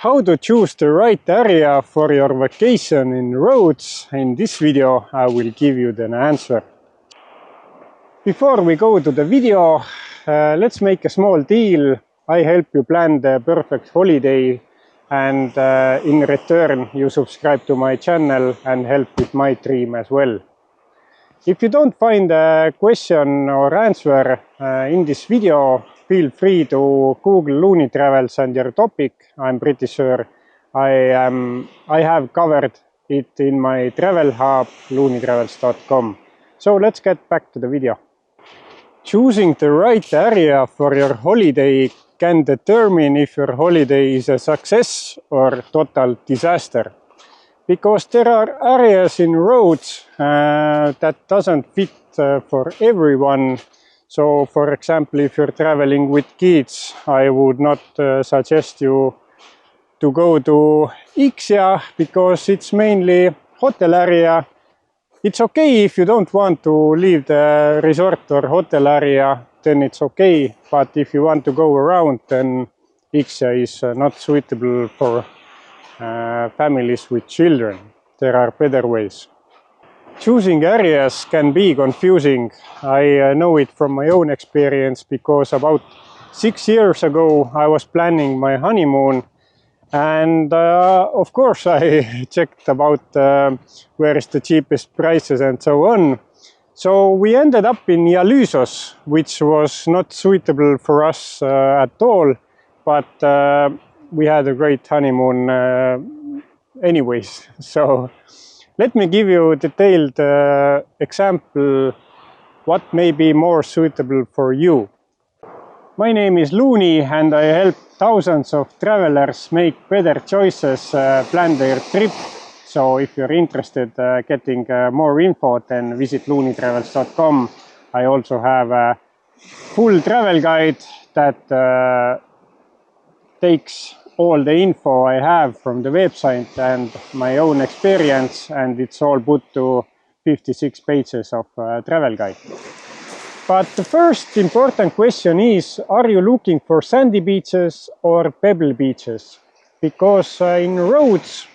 How to choose the right area for your vacation in Rhodes. In this video, I will give you the answer. Before we go to the video, let's make a small deal. I help you plan the perfect holiday, and in return, you subscribe to my channel and help with my dream as well. If you don't find a question or answer in this video, feel free to Google Looney Travels and your topic. I'm pretty sure I have covered it in my travel hub, looneytravels.com. So let's get back to the video. Choosing the right area for your holiday can determine if your holiday is a success or total disaster. Because there are areas in Rhodes that doesn't fit for everyone. So, for example, if you're traveling with kids, I would not suggest you to go to Ixia because it's mainly hotel area. It's okay if you don't want to leave the resort or hotel area, then it's okay. But if you want to go around, then Ixia is not suitable for families with children. There are better ways. Choosing areas can be confusing. I know it from my own experience because about 6 years ago I was planning my honeymoon, and of course I checked about where is the cheapest prices and so on. So we ended up in Ialüsos, which was not suitable for us at all, but we had a great honeymoon anyways. So let me give you a detailed example what may be more suitable for you. My name is Looney and I help thousands of travelers make better choices, plan their trip. So if you're interested getting more info, then visit looneytravels.com. I also have a full travel guide that takes all the info I have from the website and my own experience, and it's all put to 56 pages of travel guide. But the first important question is, are you looking for sandy beaches or pebble beaches? Because in Rhodes,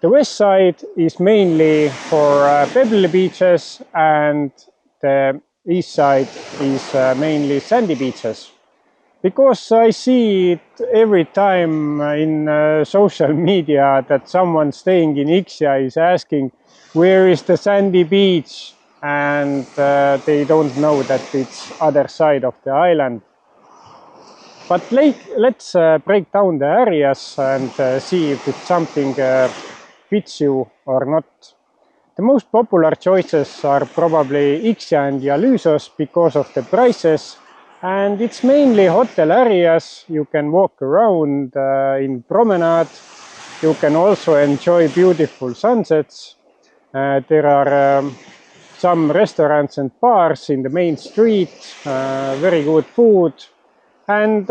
the west side is mainly for pebble beaches and the east side is mainly sandy beaches. Because I see it every time in social media that someone staying in Ixia is asking, where is the sandy beach? And they don't know that it's other side of the island. But let's break down the areas and see if it's something fits you or not. The most popular choices are probably Ixia and Ialüsos because of the prices. And it's mainly hotel areas. You can walk around in promenade. You can also enjoy beautiful sunsets. There are some restaurants and bars in the main street, very good food. And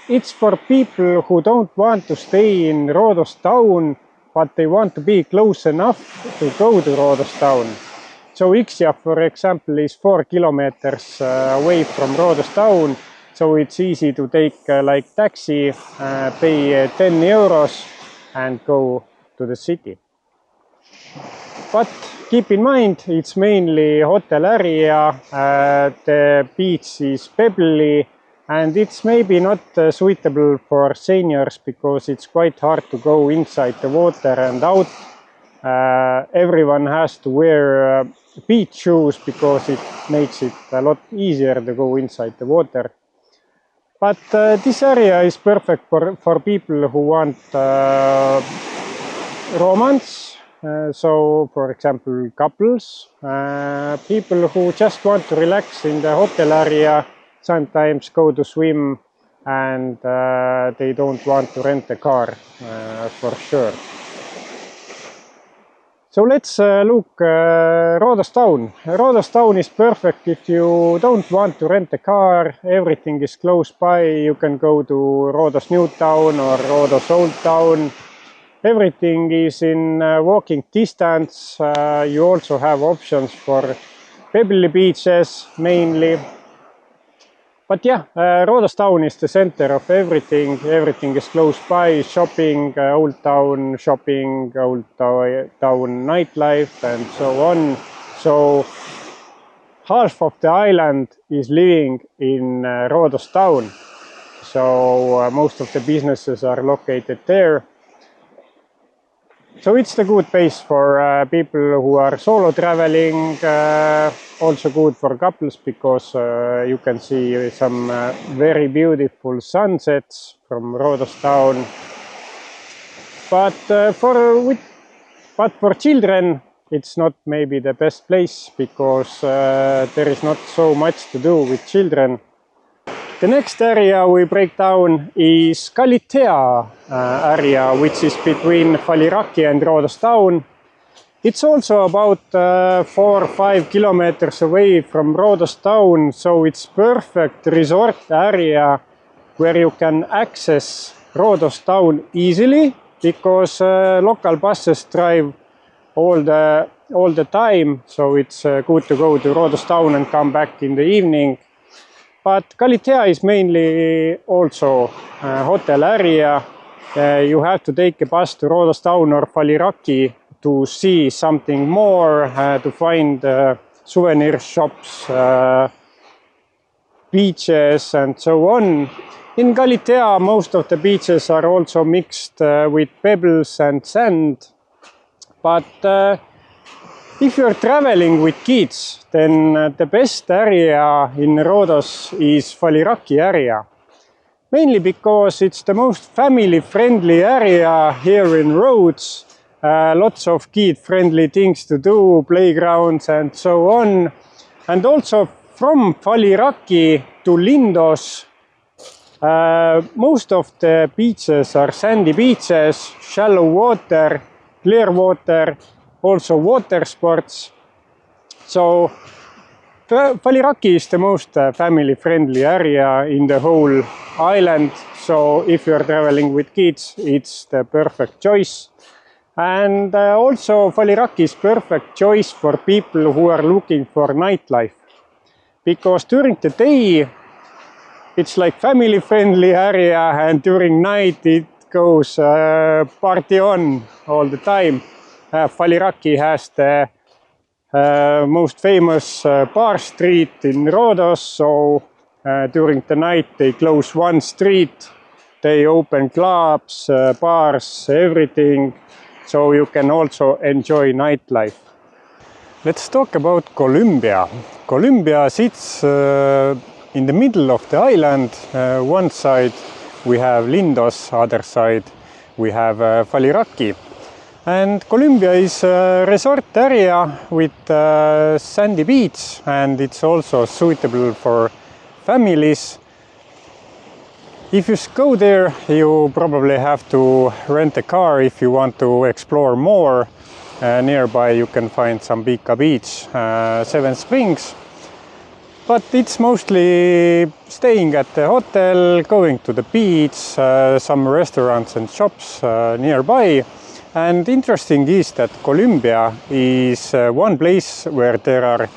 it's for people who don't want to stay in Rhodos town, but they want to be close enough to go to Rhodos town. So Ixia, for example, is 4 kilometers away from Rhodos town. So it's easy to take like taxi, pay 10 euros and go to the city. But keep in mind, it's mainly hotel area, the beach is pebbly, and it's maybe not suitable for seniors because it's quite hard to go inside the water and out. Everyone has to wear beach shoes because it makes it a lot easier to go inside the water. But this area is perfect for people who want romance. So, for example, couples, people who just want to relax in the hotel area, sometimes go to swim, and they don't want to rent a car for sure. So let's look Rhodos town. Rhodos town is perfect if you don't want to rent a car. Everything is close by. You can go to Rhodos New Town or Rhodos Old Town. Everything is in walking distance. You also have options for pebbly beaches mainly. But yeah, Rhodos town is the center of everything. Everything is close by, shopping, old town shopping, old town nightlife and so on. So half of the island is living in Rhodos town. So most of the businesses are located there. So it's a good place for people who are solo traveling, also good for couples because you can see some very beautiful sunsets from Rhodos town. But for children, it's not maybe the best place because there is not so much to do with children. The next area we break down is Kalitea area, which is between Faliraki and Rhodos town. It's also about 4 or 5 kilometers away from Rhodos town, so it's perfect resort area where you can access Rhodos town easily because local buses drive all the time, so it's good to go to Rhodos town and come back in the evening. But Kalitea is mainly also a hotel area. You have to take a bus to Rhodos town or Faliraki to see something more, to find souvenir shops, beaches and so on. In Kalitea, most of the beaches are also mixed with pebbles and sand. But if you're traveling with kids, then the best area in Rhodos is Faliraki area. Mainly because it's the most family-friendly area here in Rhodes. Lots of kid-friendly things to do, playgrounds and so on. And also from Faliraki to Lindos, most of the beaches are sandy beaches, shallow water, clear water, also water sports. So Faliraki is the most family-friendly area in the whole island. So if you're traveling with kids, it's the perfect choice. And also Faliraki is perfect choice for people who are looking for nightlife. Because during the day, it's like family-friendly area, and during night it goes party on all the time. Faliraki has the most famous bar street in Rhodos, so during the night they close one street, they open clubs, bars, everything, so you can also enjoy nightlife. Let's talk about Columbia. Columbia sits in the middle of the island. One side we have Lindos, other side we have Faliraki. And Columbia is a resort area with sandy beach, and it's also suitable for families. If you go there, you probably have to rent a car if you want to explore more. Nearby you can find some Bika Beach, Seven Springs. But it's mostly staying at the hotel, going to the beach, some restaurants and shops nearby. And interesting is that Columbia is one place where there are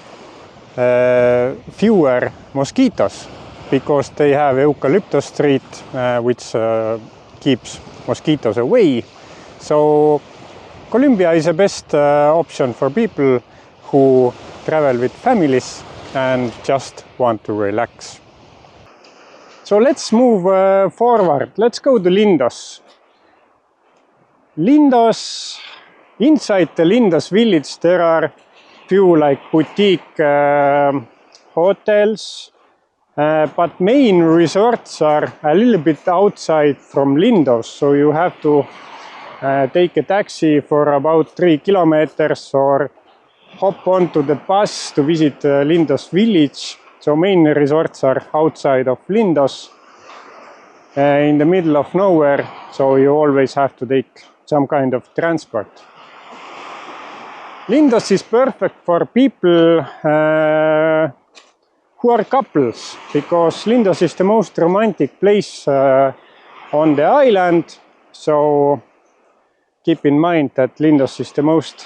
fewer mosquitoes because they have eucalyptus tree which keeps mosquitoes away. So Columbia is the best option for people who travel with families and just want to relax. So let's move forward. Let's go to Lindos. Lindos, inside the Lindos village, there are few like boutique hotels, but main resorts are a little bit outside from Lindos, so you have to take a taxi for about 3 kilometers or hop onto the bus to visit Lindos village. So main resorts are outside of Lindos, in the middle of nowhere, so you always have to take some kind of transport. Lindos is perfect for people who are couples, because Lindos is the most romantic place on the island. So keep in mind that Lindos is the most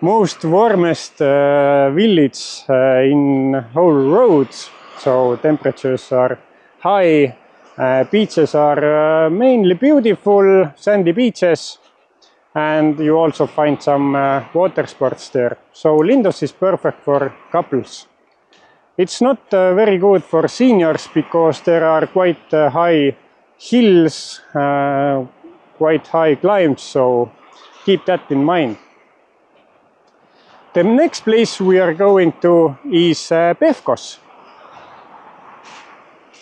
most warmest village in whole Rhodes. So temperatures are high, beaches are mainly beautiful, sandy beaches, and you also find some water sports there. So Lindos is perfect for couples. It's not very good for seniors because there are quite high hills, quite high climbs, so keep that in mind. The next place we are going to is Pevkos.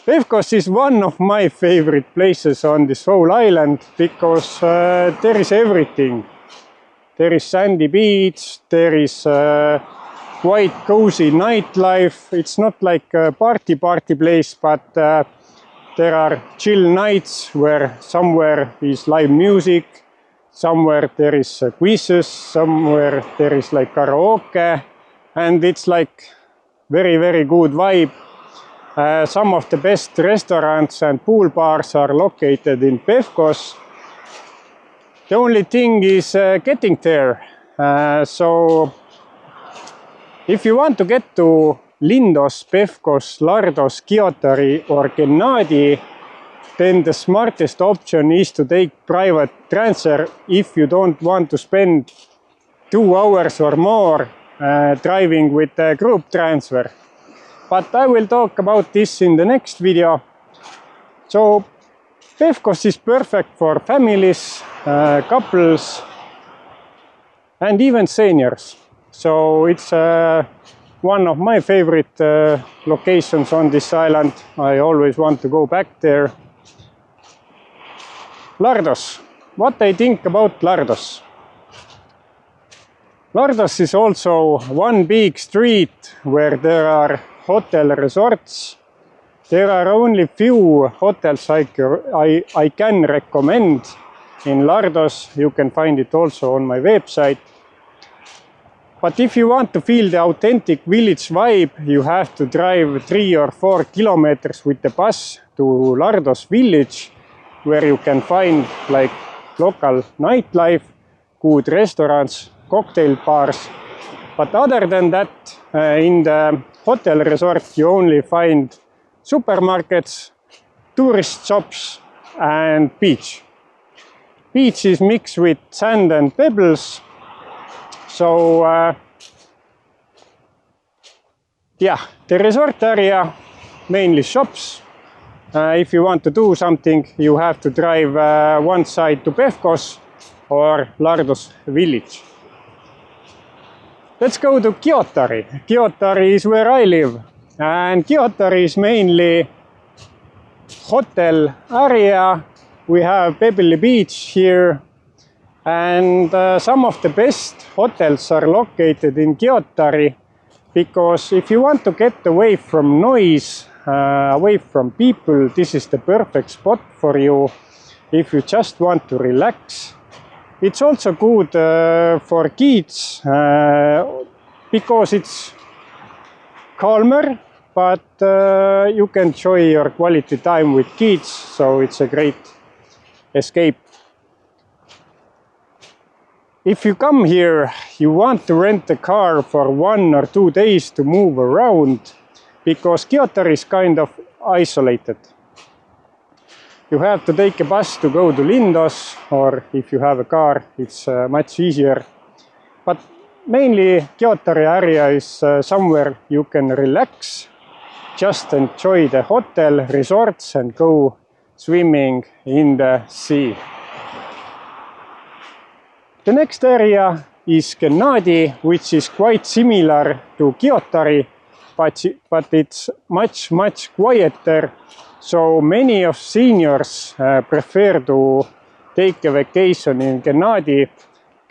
Pevkos is one of my favorite places on this whole island because there is everything. There is sandy beach, there is quite cozy nightlife. It's not like a party place, but there are chill nights where somewhere is live music, somewhere there is quizzes, somewhere there is like karaoke, and it's like very, very good vibe. Some of the best restaurants and pool bars are located in Pevkos. The only thing is getting there. So if you want to get to Lindos, Pevkos, Lardos, Kiotari or Gennadi, then the smartest option is to take private transfer if you don't want to spend 2 hours or more driving with a group transfer. But I will talk about this in the next video. So Pevkos is perfect for families, couples, and even seniors. So it's one of my favorite locations on this island. I always want to go back there. Lardos. What I think about Lardos? Lardos is also one big street where there are hotel resorts. There are only few hotels I can recommend in Lardos. You can find it also on my website. But if you want to feel the authentic village vibe, you have to drive 3 or 4 kilometers with the bus to Lardos village, where you can find like local nightlife, good restaurants, cocktail bars. But other than that, in the hotel resort you only find supermarkets, tourist shops and beach. Beach is mixed with sand and pebbles. So yeah, the resort area, mainly shops. If you want to do something, you have to drive one side to Pevkos or Lardos village. Let's go to Kiotari. Kiotari is where I live. And Kiotari is mainly hotel area. We have Pebbly Beach here. And some of the best hotels are located in Kiotari. Because if you want to get away from noise, away from people, this is the perfect spot for you. If you just want to relax. It's also good for kids because it's calmer, but you can enjoy your quality time with kids, so it's a great escape. If you come here, you want to rent a car for 1 or 2 days to move around, because Kiotari is kind of isolated. You have to take a bus to go to Lindos, or if you have a car, it's much easier. But mainly Kiotari area is somewhere you can relax, just enjoy the hotel, resorts and go swimming in the sea. The next area is Gennadi, which is quite similar to Kiotari, but it's much quieter. So many of seniors prefer to take a vacation in Gennadi.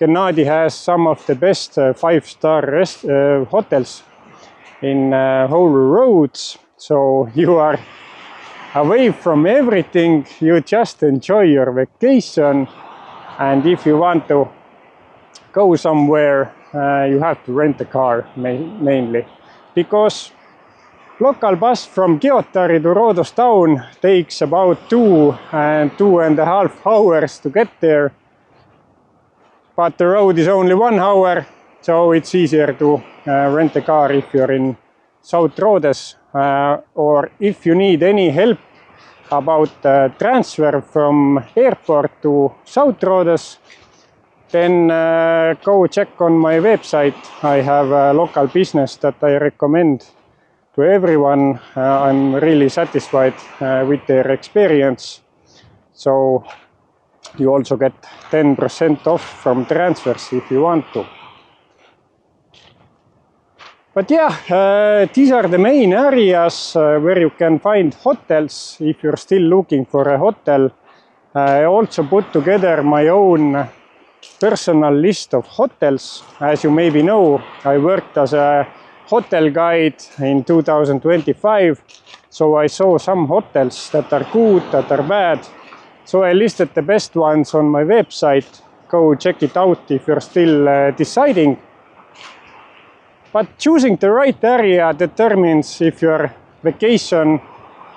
Gennadi has some of the best 5-star hotels in whole Rhodes. So you are away from everything, you just enjoy your vacation. And if you want to go somewhere, you have to rent a car mainly. Because local bus from Kiotari to Rhodos town takes about 2 and 2.5 hours to get there. But the road is only 1 hour, So it's easier to rent a car if you're in South Rhodes, or if you need any help about transfer from airport to South Rhodes, then go check on my website. I have a local business that I recommend to everyone. I'm really satisfied with their experience. So you also get 10% off from transfers if you want to. But yeah, these are the main areas where you can find hotels if you're still looking for a hotel. I also put together my own personal list of hotels. As you maybe know, I worked as a hotel guide in 2025. So I saw some hotels that are good, that are bad. So I listed the best ones on my website. Go check it out if you're still deciding. But choosing the right area determines if your vacation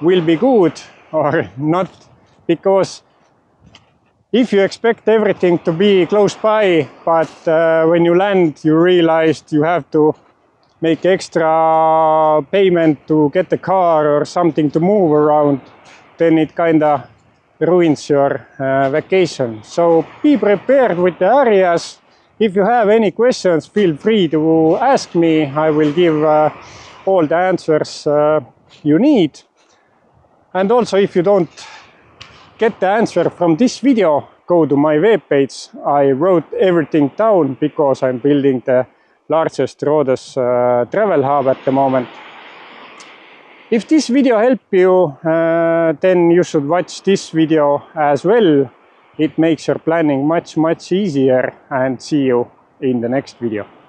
will be good or not, because if you expect everything to be close by, but when you land you realized you have to make extra payment to get a car or something to move around, then it kinda ruins your vacation. So be prepared with the areas. If you have any questions, feel free to ask me. I will give all the answers you need. And also, if you don't get the answer from this video, go to my webpage. I wrote everything down because I'm building the largest Rhodes travel hub at the moment. If this video helped you, then you should watch this video as well. It makes your planning much easier, and see you in the next video.